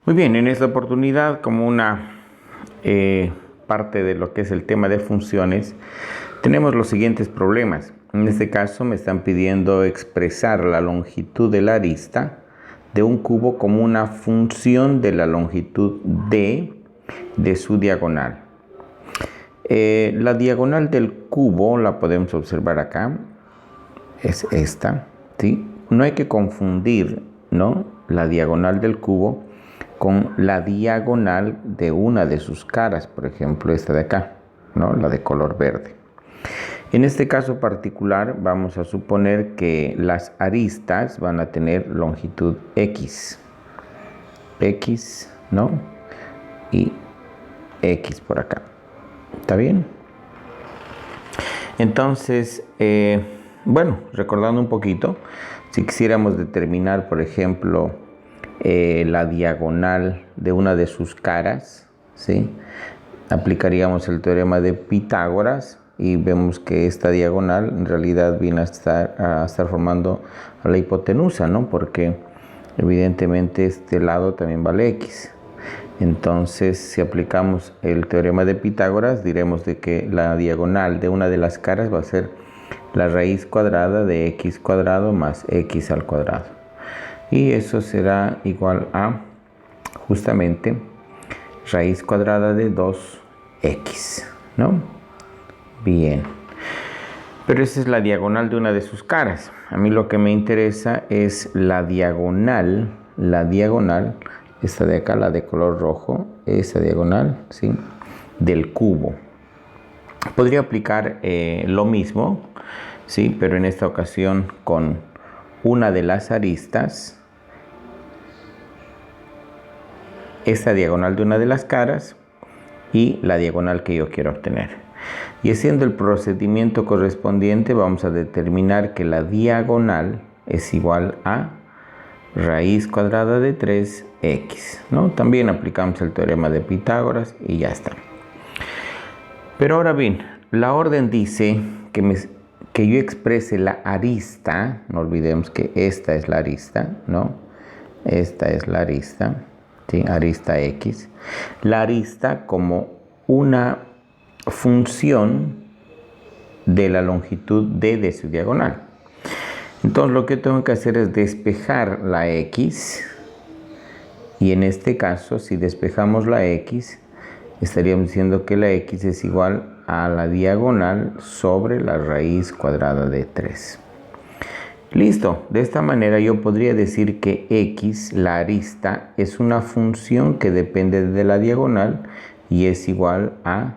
Muy bien, en esta oportunidad, como una parte de lo que es el tema de funciones, tenemos los siguientes problemas. En este caso me están pidiendo expresar la longitud de la arista de un cubo como una función de la longitud d de su diagonal. La diagonal del cubo la podemos observar acá, es esta, ¿sí? No hay que confundir, ¿no?, la diagonal del cubo con la diagonal de una de sus caras, por ejemplo esta de acá, ¿no?, la de color verde. En este caso particular vamos a suponer que las aristas van a tener longitud x, ¿no?, y x por acá. ¿Está bien? Entonces, bueno, recordando un poquito, si quisiéramos determinar, por ejemplo, la diagonal de una de sus caras, ¿sí?, aplicaríamos el teorema de Pitágoras y vemos que esta diagonal en realidad viene a estar formando la hipotenusa, ¿no?, porque evidentemente este lado también vale x. Entonces, si aplicamos el teorema de Pitágoras, diremos de que la diagonal de una de las caras va a ser la raíz cuadrada de x cuadrado más x al cuadrado. Y eso será igual a justamente raíz cuadrada de 2x, ¿no? Bien. Pero esa es la diagonal de una de sus caras. A mí lo que me interesa es la diagonal, esta de acá, la de color rojo, esa diagonal, ¿sí?, del cubo. Podría aplicar lo mismo, ¿sí?, pero en esta ocasión con una de las aristas, esta diagonal de una de las caras y la diagonal que yo quiero obtener. Y haciendo el procedimiento correspondiente vamos a determinar que la diagonal es igual a raíz cuadrada de 3x, ¿no? También aplicamos el teorema de Pitágoras y ya está. Pero ahora bien, la orden dice que yo exprese la arista, no olvidemos que esta es la arista, ¿no? Esta es la arista, ¿sí?, arista x. La arista como una función de la longitud d de su diagonal. Entonces lo que tengo que hacer es despejar la x, y en este caso si despejamos la x estaríamos diciendo que la x es igual a la diagonal sobre la raíz cuadrada de 3. Listo, de esta manera yo podría decir que x, la arista, es una función que depende de la diagonal y es igual a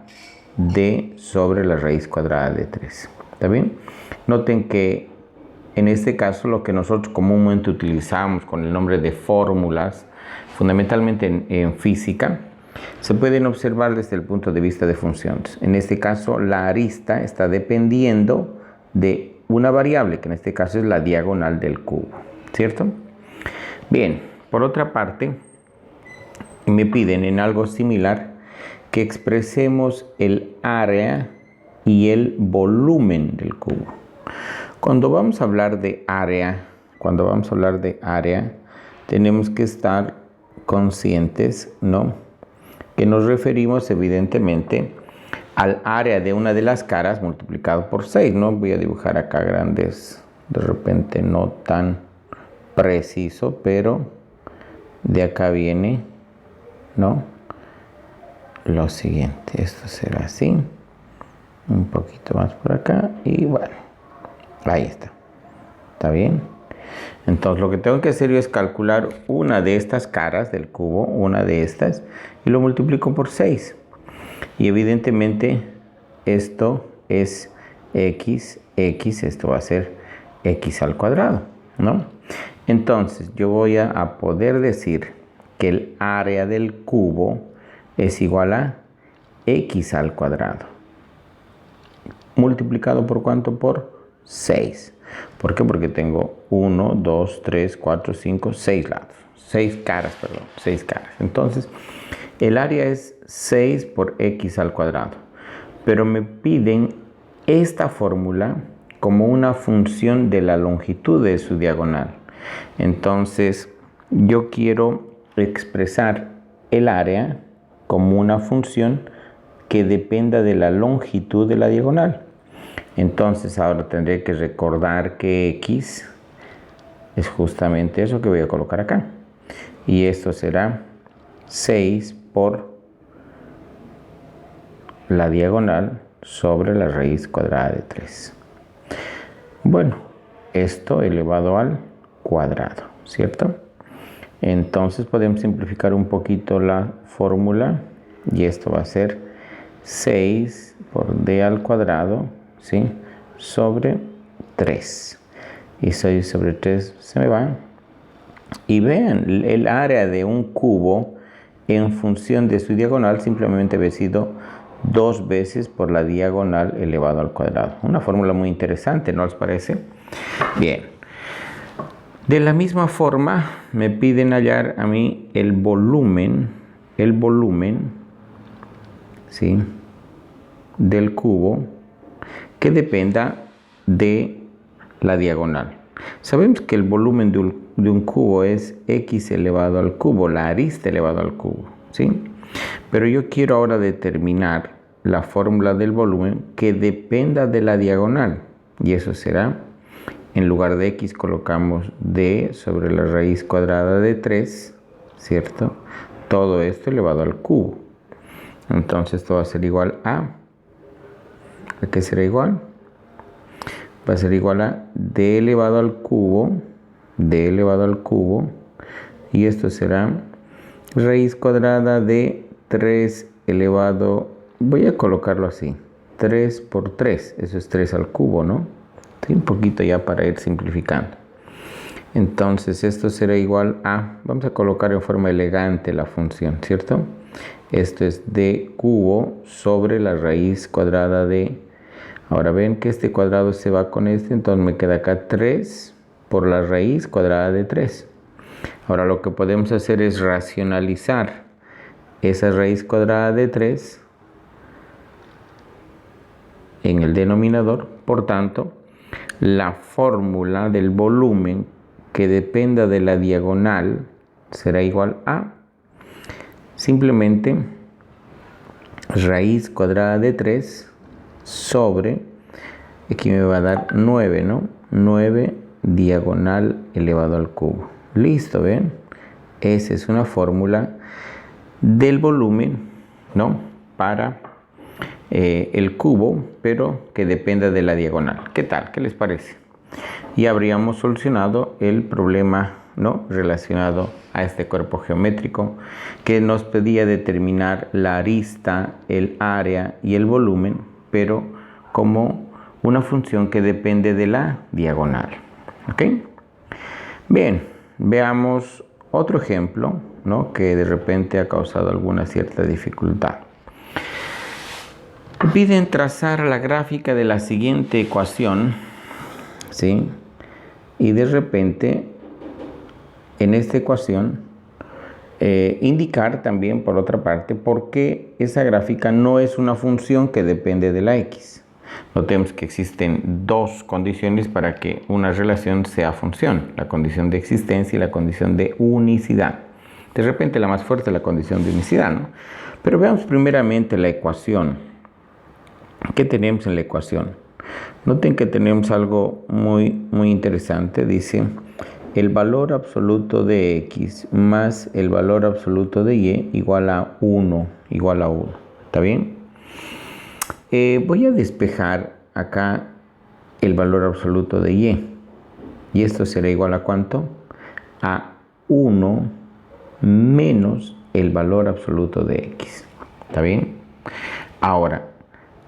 d sobre la raíz cuadrada de 3. ¿Está bien? Noten que en este caso lo que nosotros comúnmente utilizamos con el nombre de fórmulas, fundamentalmente en física, se pueden observar desde el punto de vista de funciones. En este caso la arista está dependiendo de una variable, que en este caso es la diagonal del cubo, ¿cierto? Bien, por otra parte, me piden en algo similar que expresemos el área y el volumen del cubo. Cuando vamos a hablar de área, tenemos que estar conscientes, ¿no?, que nos referimos evidentemente al área de una de las caras multiplicado por 6, ¿no? Voy a dibujar acá grandes, de repente no tan preciso, pero de acá viene, ¿no?, lo siguiente. Esto será así, un poquito más por acá y bueno, ahí está. ¿Está bien? Entonces lo que tengo que hacer yo es calcular una de estas caras del cubo, una de estas, y lo multiplico por 6. Y evidentemente esto es x, esto va a ser x al cuadrado, ¿no? Entonces yo voy a poder decir que el área del cubo es igual a x al cuadrado. ¿Multiplicado por cuánto? Por 6. ¿Por qué? Porque tengo 1, 2, 3, 4, 5, 6 lados. 6 caras. Entonces, el área es 6 por x al cuadrado. Pero me piden esta fórmula como una función de la longitud de su diagonal. Entonces, yo quiero expresar el área como una función que dependa de la longitud de la diagonal. Entonces ahora tendré que recordar que x es justamente eso que voy a colocar acá. Y esto será 6 por la diagonal sobre la raíz cuadrada de 3. Bueno, esto elevado al cuadrado, ¿cierto? Entonces podemos simplificar un poquito la fórmula y esto va a ser 6 por d al cuadrado, ¿sí? Sobre 3. Y 6 sobre 3 se me va. Y vean, el área de un cubo en función de su diagonal simplemente ha sido 2 veces por la diagonal elevado al cuadrado. Una fórmula muy interesante, ¿no les parece? Bien. De la misma forma, me piden hallar a mí el volumen, ¿sí?, del cubo que dependa de la diagonal. Sabemos que el volumen de un cubo es x elevado al cubo, la arista elevado al cubo, ¿sí? Pero yo quiero ahora determinar la fórmula del volumen que dependa de la diagonal. Y eso será, en lugar de x colocamos d sobre la raíz cuadrada de 3, ¿cierto? Todo esto elevado al cubo. Entonces esto va a ser igual ¿a qué será igual? Va a ser igual a d elevado al cubo, y esto será raíz cuadrada de 3 elevado, voy a colocarlo así, 3 por 3, eso es 3 al cubo, ¿no? Sí, un poquito ya para ir simplificando. Entonces esto será igual a, vamos a colocar en forma elegante la función, ¿cierto? Esto es d cubo sobre la raíz cuadrada de, ahora ven que este cuadrado se va con este, entonces me queda acá 3 por la raíz cuadrada de 3. Ahora lo que podemos hacer es racionalizar esa raíz cuadrada de 3 en el denominador. Por tanto, la fórmula del volumen que dependa de la diagonal será igual a simplemente raíz cuadrada de 3 sobre, aquí me va a dar 9, ¿no? 9 diagonal elevado al cubo. Listo, ¿ven? Esa es una fórmula del volumen, ¿no?, para el cubo, pero que dependa de la diagonal. ¿Qué tal? ¿Qué les parece? Y habríamos solucionado el problema, ¿no?, relacionado a este cuerpo geométrico que nos pedía determinar la arista, el área y el volumen, pero como una función que depende de la diagonal. ¿Ok? Bien, veamos otro ejemplo, ¿no?, que de repente ha causado alguna cierta dificultad. Piden trazar la gráfica de la siguiente ecuación, ¿sí? Y de repente, en esta ecuación, indicar también, por otra parte, por qué esa gráfica no es una función que depende de la x. Notemos que existen dos condiciones para que una relación sea función: la condición de existencia y la condición de unicidad. De repente la más fuerte es la condición de unicidad, ¿no? Pero veamos primeramente la ecuación. ¿Qué tenemos en la ecuación? Noten que tenemos algo muy interesante. Dice el valor absoluto de x más el valor absoluto de y igual a 1, ¿está bien? Voy a despejar acá el valor absoluto de y. Y esto será igual a ¿cuánto? A 1 menos el valor absoluto de x. ¿Está bien? Ahora,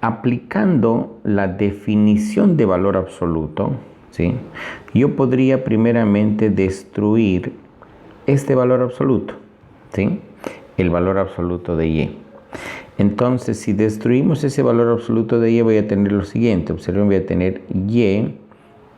aplicando la definición de valor absoluto, ¿sí?, yo podría primeramente destruir este valor absoluto, ¿sí?, el valor absoluto de y. Entonces, si destruimos ese valor absoluto de y, voy a tener lo siguiente. Observen, voy a tener y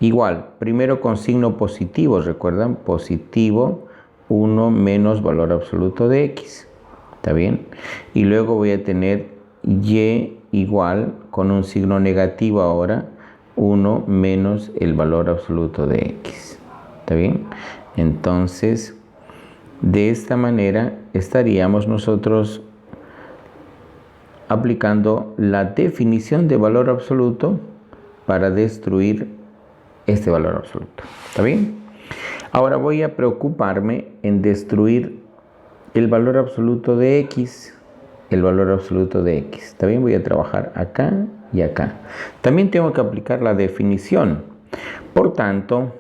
igual, primero con signo positivo, ¿recuerdan? Positivo 1 menos valor absoluto de x. ¿Está bien? Y luego voy a tener y igual con un signo negativo ahora, 1 menos el valor absoluto de x. ¿Está bien? Entonces, De esta manera estaríamos nosotros aplicando la definición de valor absoluto para destruir este valor absoluto. ¿Está bien? Ahora voy a preocuparme en destruir el valor absoluto de x. El valor absoluto de x. ¿Está bien? Voy a trabajar acá y acá. También tengo que aplicar la definición. Por tanto,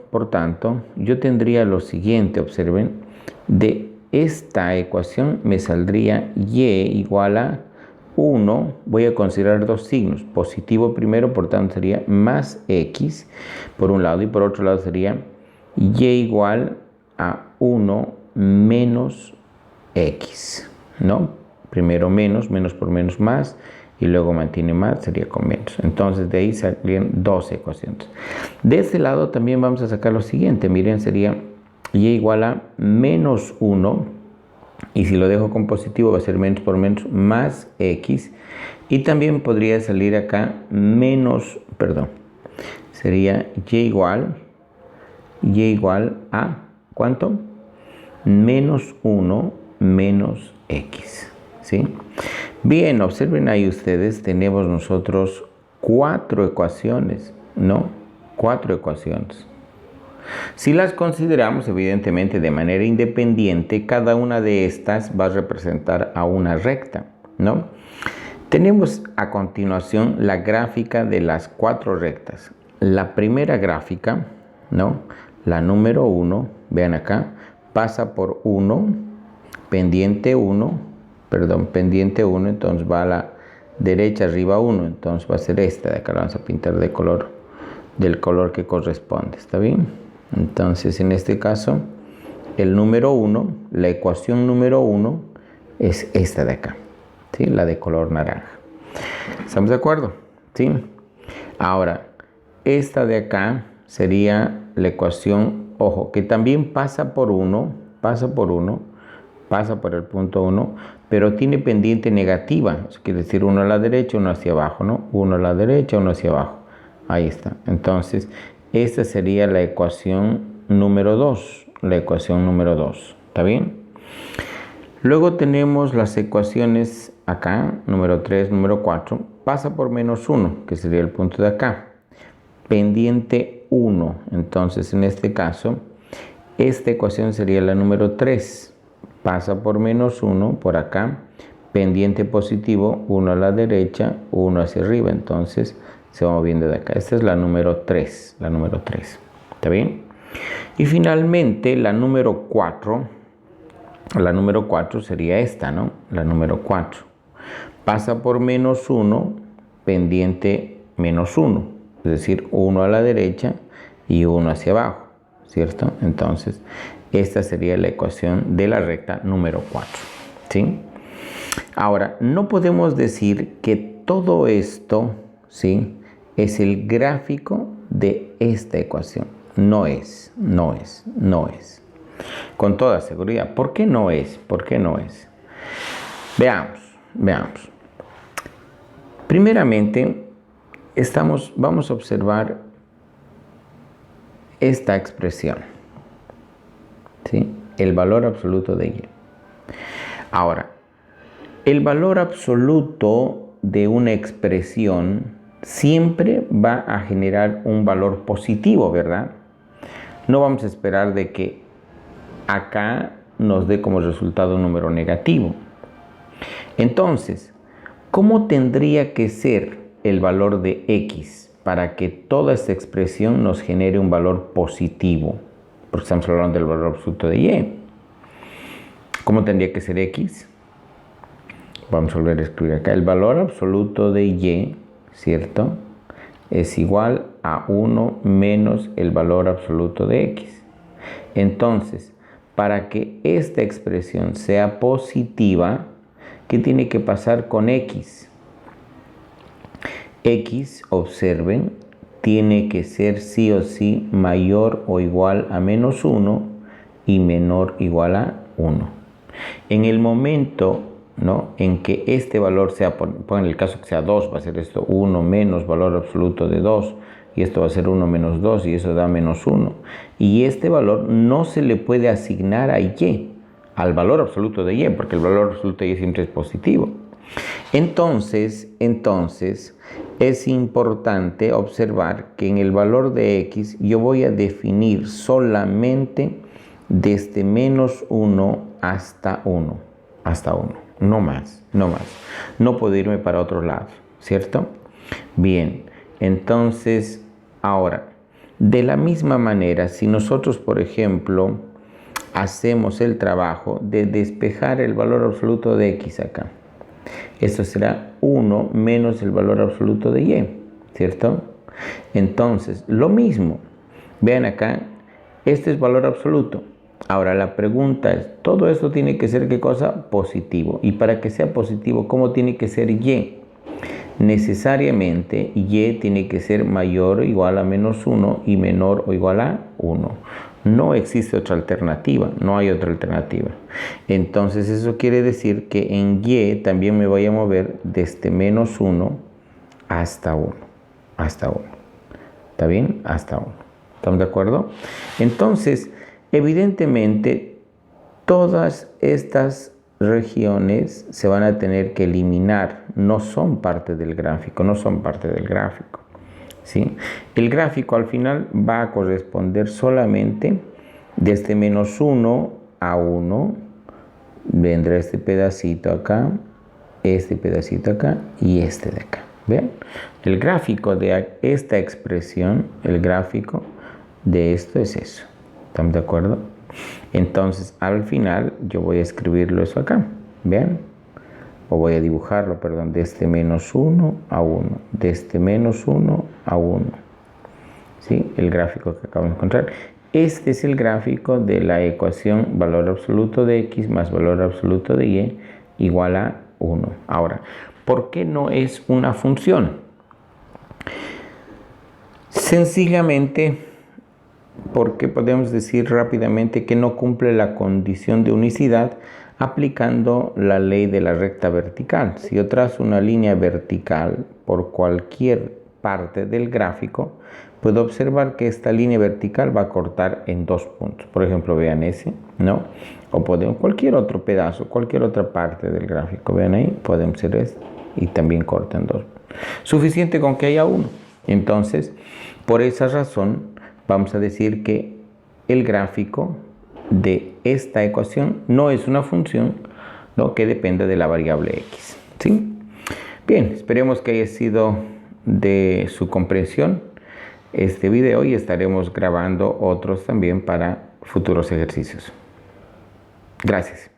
yo tendría lo siguiente, observen, de esta ecuación me saldría y igual a 1, voy a considerar dos signos, positivo primero, por tanto sería más x por un lado y por otro lado sería y igual a 1 menos x, ¿no? Primero menos por menos más y luego mantiene más, sería con menos. Entonces de ahí saldrían dos ecuaciones. De este lado también vamos a sacar lo siguiente, miren, sería y igual a menos 1. Y si lo dejo con positivo va a ser menos por menos más x. Y también podría salir acá sería y igual a, ¿cuánto? Menos 1 menos x, ¿sí? Bien, observen ahí ustedes, tenemos nosotros 4 ecuaciones, ¿no? 4 ecuaciones. Si las consideramos evidentemente de manera independiente, cada una de estas va a representar a una recta, ¿no? Tenemos a continuación la gráfica de las 4 rectas. La primera gráfica, ¿no? La número 1, vean acá, pasa por 1, pendiente 1, entonces va a la derecha arriba 1, entonces va a ser esta de acá, la vamos a pintar de color, del color que corresponde, ¿está bien? Entonces, en este caso, el número 1, la ecuación número 1 es esta de acá, ¿sí? La de color naranja. ¿Estamos de acuerdo? ¿Sí? Ahora, esta de acá sería la ecuación, ojo, que también pasa por el punto 1, pero tiene pendiente negativa. Eso quiere decir uno a la derecha, uno hacia abajo, ¿no? Uno a la derecha, uno hacia abajo. Ahí está. Entonces, esta sería la ecuación número 2. ¿Está bien? Luego tenemos las ecuaciones acá, número 3, número 4. Pasa por menos 1, que sería el punto de acá. Pendiente 1. Entonces, en este caso, esta ecuación sería la número 3. Pasa por menos 1 por acá. Pendiente positivo, 1 a la derecha, 1 hacia arriba. Entonces, se va moviendo de acá. Esta es la número 3. ¿Está bien? Y finalmente la número 4. La número 4 sería esta, ¿no? La número 4. Pasa por menos 1, pendiente menos 1. Es decir, 1 a la derecha y 1 hacia abajo, ¿cierto? Entonces, esta sería la ecuación de la recta número 4, ¿sí? Ahora, no podemos decir que todo esto, ¿sí?, es el gráfico de esta ecuación. No es. Con toda seguridad. ¿Por qué no es? Veamos. Primeramente, vamos a observar esta expresión, ¿sí? El valor absoluto de y. Ahora, el valor absoluto de una expresión siempre va a generar un valor positivo, ¿verdad? No vamos a esperar de que acá nos dé como resultado un número negativo. Entonces, ¿cómo tendría que ser el valor de x para que toda esta expresión nos genere un valor positivo? Porque estamos hablando del valor absoluto de y. ¿Cómo tendría que ser x? Vamos a volver a escribir acá. El valor absoluto de y, ¿cierto?, es igual a 1 menos el valor absoluto de x. Entonces, para que esta expresión sea positiva, ¿qué tiene que pasar con x? X, observen, tiene que ser sí o sí mayor o igual a menos 1 y menor o igual a 1. En el momento, ¿no?, en que este valor sea, pongan el caso que sea 2, va a ser esto 1 menos valor absoluto de 2, y esto va a ser 1 menos 2, y eso da menos 1. Y este valor no se le puede asignar a y. al valor absoluto de y, porque el valor absoluto de y siempre es positivo. Entonces es importante observar que en el valor de x yo voy a definir solamente desde menos 1 hasta 1, no más. No puedo irme para otro lado, ¿cierto? Bien, entonces ahora, de la misma manera, si nosotros, por ejemplo, hacemos el trabajo de despejar el valor absoluto de x acá, esto será 1 menos el valor absoluto de y, ¿cierto? Entonces, lo mismo. Vean acá, este es valor absoluto. Ahora la pregunta es, todo esto tiene que ser, ¿qué cosa? Positivo. Y para que sea positivo, ¿cómo tiene que ser y? Necesariamente y tiene que ser mayor o igual a menos 1 y menor o igual a 1. No existe otra alternativa, no hay otra alternativa. Entonces eso quiere decir que en y también me voy a mover desde menos 1 hasta 1. ¿Está bien? Hasta 1. ¿Estamos de acuerdo? Entonces, evidentemente, todas estas regiones se van a tener que eliminar, no son parte del gráfico, ¿sí? El gráfico al final va a corresponder solamente desde menos 1 a 1, vendrá este pedacito acá y este de acá. ¿Ven? El gráfico de esta expresión, el gráfico de esto es eso. ¿Estamos de acuerdo? Entonces, al final, yo voy a escribirlo eso acá. ¿Vean? O voy a dibujarlo, perdón, desde menos 1 a 1. Desde menos 1 a 1. ¿Sí? El gráfico que acabo de encontrar. Este es el gráfico de la ecuación valor absoluto de x más valor absoluto de y igual a 1. Ahora, ¿por qué no es una función? Sencillamente, porque podemos decir rápidamente que no cumple la condición de unicidad aplicando la ley de la recta vertical. Si yo trazo una línea vertical por cualquier parte del gráfico, puedo observar que esta línea vertical va a cortar en 2 puntos. Por ejemplo, vean ese, ¿no? O podemos cualquier otro pedazo, cualquier otra parte del gráfico. Vean ahí, podemos hacer esto y también corta en 2. Suficiente con que haya uno. Entonces, por esa razón, vamos a decir que el gráfico de esta ecuación no es una función, ¿no?, que dependa de la variable x. ¿Sí? Bien, esperemos que haya sido de su comprensión este video y estaremos grabando otros también para futuros ejercicios. Gracias.